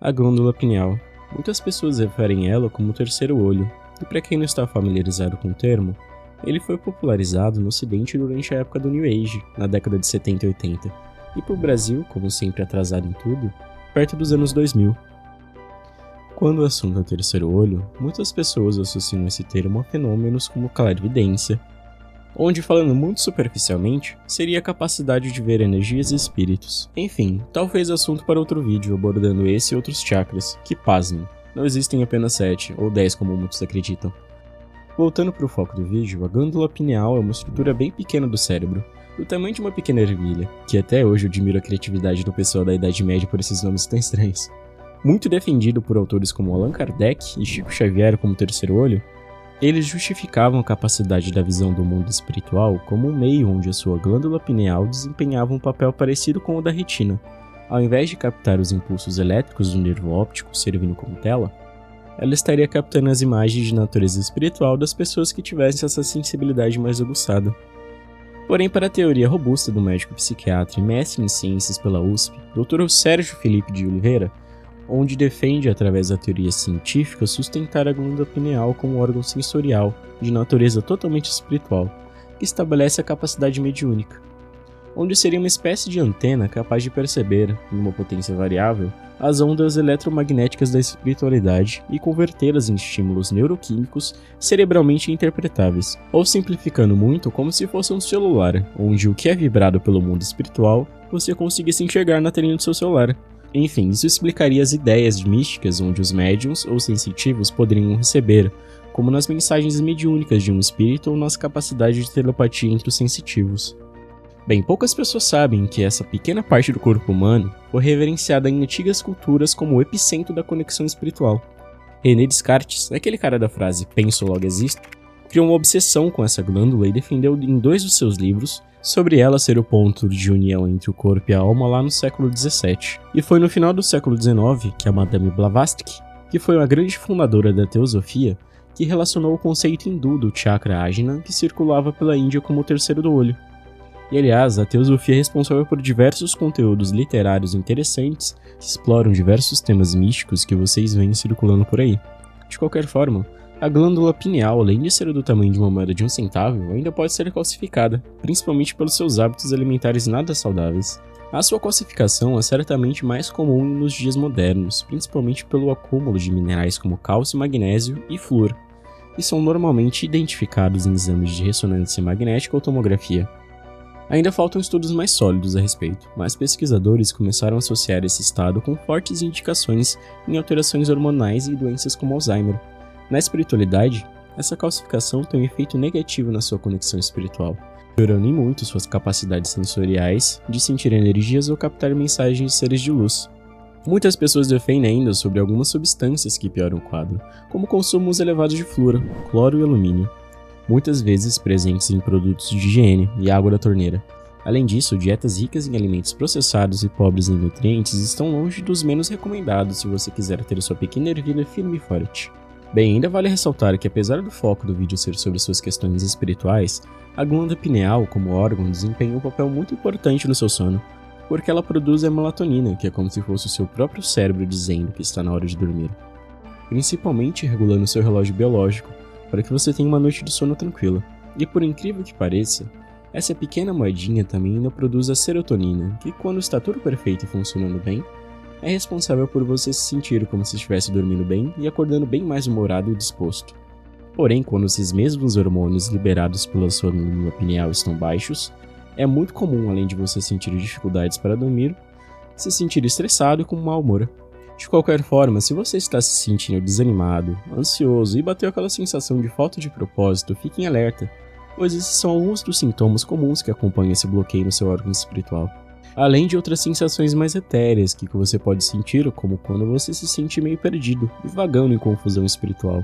A glândula pineal. Muitas pessoas referem ela como o terceiro olho, e para quem não está familiarizado com o termo, ele foi popularizado no ocidente durante a época do New Age, na década de 70 e 80, e para o Brasil, como sempre atrasado em tudo, perto dos anos 2000. Quando o assunto é o terceiro olho, muitas pessoas associam esse termo a fenômenos como clarividência, onde, falando muito superficialmente, seria a capacidade de ver energias e espíritos. Enfim, talvez assunto para outro vídeo abordando esse e outros chakras, que pasmem, não existem apenas 7 ou 10 como muitos acreditam. Voltando para o foco do vídeo, a glândula pineal é uma estrutura bem pequena do cérebro, do tamanho de uma pequena ervilha, que até hoje eu admiro a criatividade do pessoal da Idade Média por esses nomes tão estranhos. Muito defendido por autores como Allan Kardec e Chico Xavier como terceiro olho, eles justificavam a capacidade da visão do mundo espiritual como um meio onde a sua glândula pineal desempenhava um papel parecido com o da retina. Ao invés de captar os impulsos elétricos do nervo óptico servindo como tela, ela estaria captando as imagens de natureza espiritual das pessoas que tivessem essa sensibilidade mais aguçada. Porém, para a teoria robusta do médico psiquiatra e mestre em ciências pela USP, Dr. Sérgio Felipe de Oliveira, onde defende, através da teoria científica, sustentar a glândula pineal como um órgão sensorial, de natureza totalmente espiritual, que estabelece a capacidade mediúnica, onde seria uma espécie de antena capaz de perceber, numa potência variável, as ondas eletromagnéticas da espiritualidade e convertê-las em estímulos neuroquímicos cerebralmente interpretáveis, ou simplificando muito, como se fosse um celular, onde o que é vibrado pelo mundo espiritual, você conseguisse enxergar na telinha do seu celular. Enfim, isso explicaria as ideias místicas onde os médiums ou sensitivos poderiam receber, como nas mensagens mediúnicas de um espírito ou nas capacidades de telepatia entre os sensitivos. Bem, poucas pessoas sabem que essa pequena parte do corpo humano foi reverenciada em antigas culturas como o epicentro da conexão espiritual. René Descartes, aquele cara da frase "penso logo existo", criou uma obsessão com essa glândula e defendeu em 2 dos seus livros sobre ela ser o ponto de união entre o corpo e a alma lá no século XVII. E foi no final do século XIX que a Madame Blavatsky, que foi uma grande fundadora da teosofia, que relacionou o conceito hindu do chakra ajna que circulava pela Índia como o terceiro do olho. E aliás, a teosofia é responsável por diversos conteúdos literários interessantes que exploram diversos temas místicos que vocês veem circulando por aí. De qualquer forma, a glândula pineal, além de ser do tamanho de uma moeda de 1 centavo, ainda pode ser calcificada, principalmente pelos seus hábitos alimentares nada saudáveis. A sua calcificação é certamente mais comum nos dias modernos, principalmente pelo acúmulo de minerais como cálcio, magnésio e flúor, que são normalmente identificados em exames de ressonância magnética ou tomografia. Ainda faltam estudos mais sólidos a respeito, mas pesquisadores começaram a associar esse estado com fortes indicações em alterações hormonais e doenças como Alzheimer. Na espiritualidade, essa calcificação tem um efeito negativo na sua conexão espiritual, piorando em muito suas capacidades sensoriais de sentir energias ou captar mensagens de seres de luz. Muitas pessoas defendem ainda sobre algumas substâncias que pioram o quadro, como consumos elevados de flúor, cloro e alumínio, muitas vezes presentes em produtos de higiene e água da torneira. Além disso, dietas ricas em alimentos processados e pobres em nutrientes estão longe dos menos recomendados se você quiser ter sua pequena ervilha firme e forte. Bem, ainda vale ressaltar que apesar do foco do vídeo ser sobre suas questões espirituais, a glândula pineal, como órgão, desempenha um papel muito importante no seu sono, porque ela produz a melatonina, que é como se fosse o seu próprio cérebro dizendo que está na hora de dormir, principalmente regulando seu relógio biológico, para que você tenha uma noite de sono tranquila. E por incrível que pareça, essa pequena moedinha também ainda produz a serotonina, que quando está tudo perfeito e funcionando bem, é responsável por você se sentir como se estivesse dormindo bem e acordando bem mais humorado e disposto. Porém, quando esses mesmos hormônios liberados pela sua glândula pineal estão baixos, é muito comum, além de você sentir dificuldades para dormir, se sentir estressado e com mau humor. De qualquer forma, se você está se sentindo desanimado, ansioso e bateu aquela sensação de falta de propósito, fique em alerta, pois esses são alguns dos sintomas comuns que acompanham esse bloqueio no seu órgão espiritual. Além de outras sensações mais etéreas que você pode sentir, como quando você se sente meio perdido e vagando em confusão espiritual,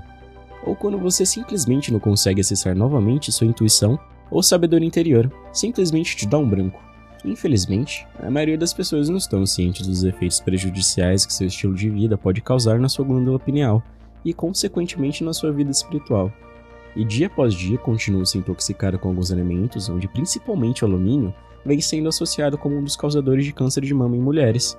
ou quando você simplesmente não consegue acessar novamente sua intuição ou sabedoria interior, simplesmente te dá um branco. Infelizmente, a maioria das pessoas não estão cientes dos efeitos prejudiciais que seu estilo de vida pode causar na sua glândula pineal e, consequentemente, na sua vida espiritual. E dia após dia continua se intoxicando com alguns alimentos, onde principalmente o alumínio vem sendo associado como um dos causadores de câncer de mama em mulheres.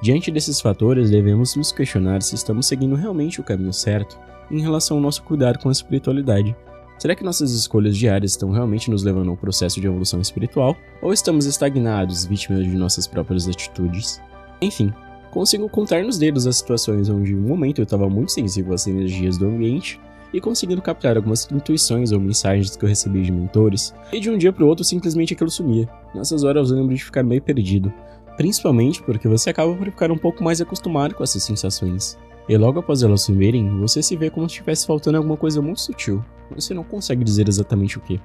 Diante desses fatores, devemos nos questionar se estamos seguindo realmente o caminho certo em relação ao nosso cuidado com a espiritualidade. Será que nossas escolhas diárias estão realmente nos levando a um processo de evolução espiritual? Ou estamos estagnados, vítimas de nossas próprias atitudes? Enfim, consigo contar nos dedos as situações onde em um momento eu estava muito sensível às energias do ambiente e conseguindo captar algumas intuições ou mensagens que eu recebi de mentores, e de um dia para o outro simplesmente aquilo sumia. Nessas horas eu lembro de ficar meio perdido, principalmente porque você acaba por ficar um pouco mais acostumado com essas sensações. E logo após elas sumirem, você se vê como se estivesse faltando alguma coisa muito sutil, mas você não consegue dizer exatamente o que.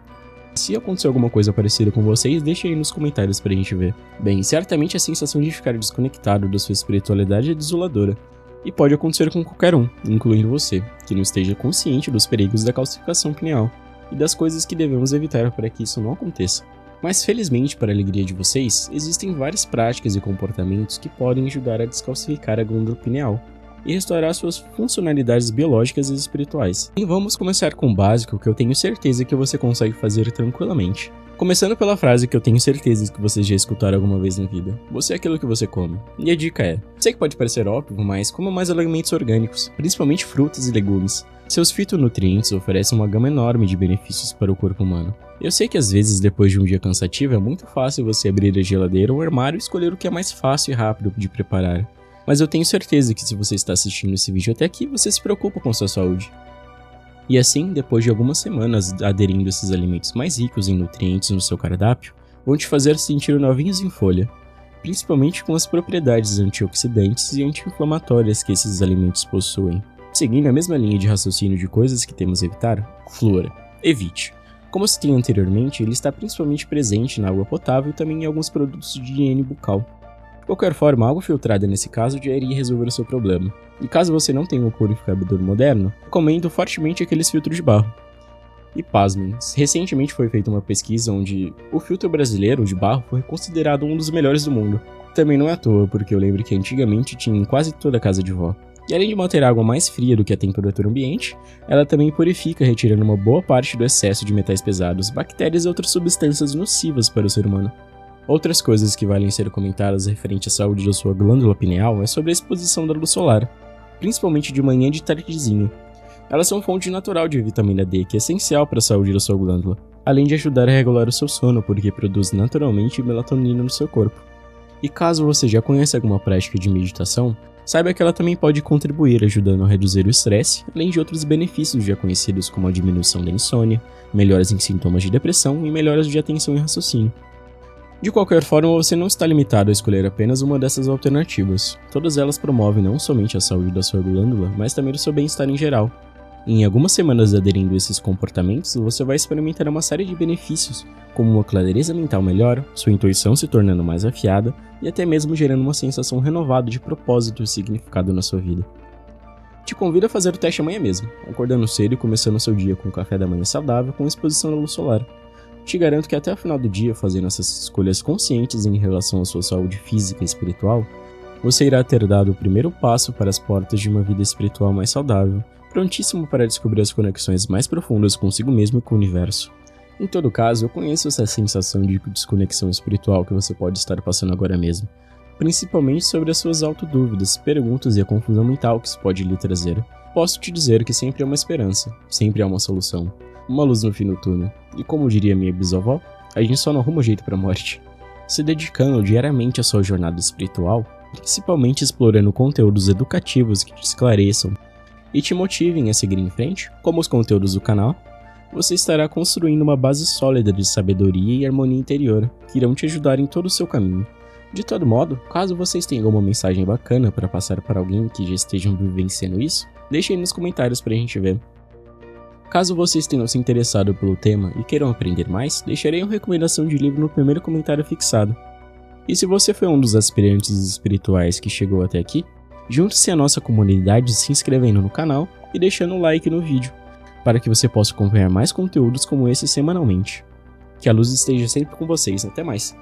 Se acontecer alguma coisa parecida com vocês, deixem aí nos comentários pra gente ver. Bem, certamente a sensação de ficar desconectado da sua espiritualidade é desoladora, e pode acontecer com qualquer um, incluindo você, que não esteja consciente dos perigos da calcificação pineal e das coisas que devemos evitar para que isso não aconteça. Mas felizmente, para a alegria de vocês, existem várias práticas e comportamentos que podem ajudar a descalcificar a glândula pineal e restaurar suas funcionalidades biológicas e espirituais. E vamos começar com o básico que eu tenho certeza que você consegue fazer tranquilamente. Começando pela frase que eu tenho certeza que vocês já escutaram alguma vez na vida: você é aquilo que você come. E a dica é: sei que pode parecer óbvio, mas coma mais alimentos orgânicos, principalmente frutas e legumes. Seus fitonutrientes oferecem uma gama enorme de benefícios para o corpo humano. Eu sei que às vezes, depois de um dia cansativo, é muito fácil você abrir a geladeira ou o armário e escolher o que é mais fácil e rápido de preparar. Mas eu tenho certeza que se você está assistindo esse vídeo até aqui, você se preocupa com sua saúde. E assim, depois de algumas semanas aderindo a esses alimentos mais ricos em nutrientes no seu cardápio, vão te fazer sentir novinhos em folha, principalmente com as propriedades antioxidantes e anti-inflamatórias que esses alimentos possuem. Seguindo a mesma linha de raciocínio de coisas que temos a evitar, flúor. Evite. Como citei anteriormente, ele está principalmente presente na água potável e também em alguns produtos de higiene bucal. De qualquer forma, a água filtrada nesse caso já iria resolver o seu problema. E caso você não tenha um purificador moderno, recomendo fortemente aqueles filtros de barro. E pasmem, recentemente foi feita uma pesquisa onde o filtro brasileiro de barro foi considerado um dos melhores do mundo. Também não é à toa, porque eu lembro que antigamente tinha em quase toda a casa de vó. E além de manter a água mais fria do que a temperatura ambiente, ela também purifica, retirando uma boa parte do excesso de metais pesados, bactérias e outras substâncias nocivas para o ser humano. Outras coisas que valem ser comentadas referente à saúde da sua glândula pineal é sobre a exposição da luz solar, principalmente de manhã e de tardezinha. Elas são fonte natural de vitamina D, que é essencial para a saúde da sua glândula, além de ajudar a regular o seu sono, porque produz naturalmente melatonina no seu corpo. E caso você já conheça alguma prática de meditação, saiba que ela também pode contribuir ajudando a reduzir o estresse, além de outros benefícios já conhecidos como a diminuição da insônia, melhoras em sintomas de depressão e melhoras de atenção e raciocínio. De qualquer forma, você não está limitado a escolher apenas uma dessas alternativas. Todas elas promovem não somente a saúde da sua glândula, mas também do seu bem-estar em geral. E em algumas semanas aderindo a esses comportamentos, você vai experimentar uma série de benefícios, como uma clareza mental melhor, sua intuição se tornando mais afiada e até mesmo gerando uma sensação renovada de propósito e significado na sua vida. Te convido a fazer o teste amanhã mesmo, acordando cedo e começando seu dia com um café da manhã saudável com exposição à luz solar. Te garanto que até o final do dia, fazendo essas escolhas conscientes em relação à sua saúde física e espiritual, você irá ter dado o primeiro passo para as portas de uma vida espiritual mais saudável, prontíssimo para descobrir as conexões mais profundas consigo mesmo e com o universo. Em todo caso, eu conheço essa sensação de desconexão espiritual que você pode estar passando agora mesmo, principalmente sobre as suas autodúvidas, perguntas e a confusão mental que isso pode lhe trazer. Posso te dizer que sempre há uma esperança, sempre há uma solução, uma luz no fim do túnel, e como diria minha bisavó, a gente só não arruma jeito pra morte. Se dedicando diariamente à sua jornada espiritual, principalmente explorando conteúdos educativos que te esclareçam e te motivem a seguir em frente, como os conteúdos do canal, você estará construindo uma base sólida de sabedoria e harmonia interior, que irão te ajudar em todo o seu caminho. De todo modo, caso vocês tenham alguma mensagem bacana para passar para alguém que já estejam vivenciando isso, deixem aí nos comentários pra gente ver. Caso vocês tenham se interessado pelo tema e queiram aprender mais, deixarei uma recomendação de livro no primeiro comentário fixado. E se você foi um dos aspirantes espirituais que chegou até aqui, junte-se à nossa comunidade se inscrevendo no canal e deixando um like no vídeo, para que você possa acompanhar mais conteúdos como esse semanalmente. Que a luz esteja sempre com vocês, até mais!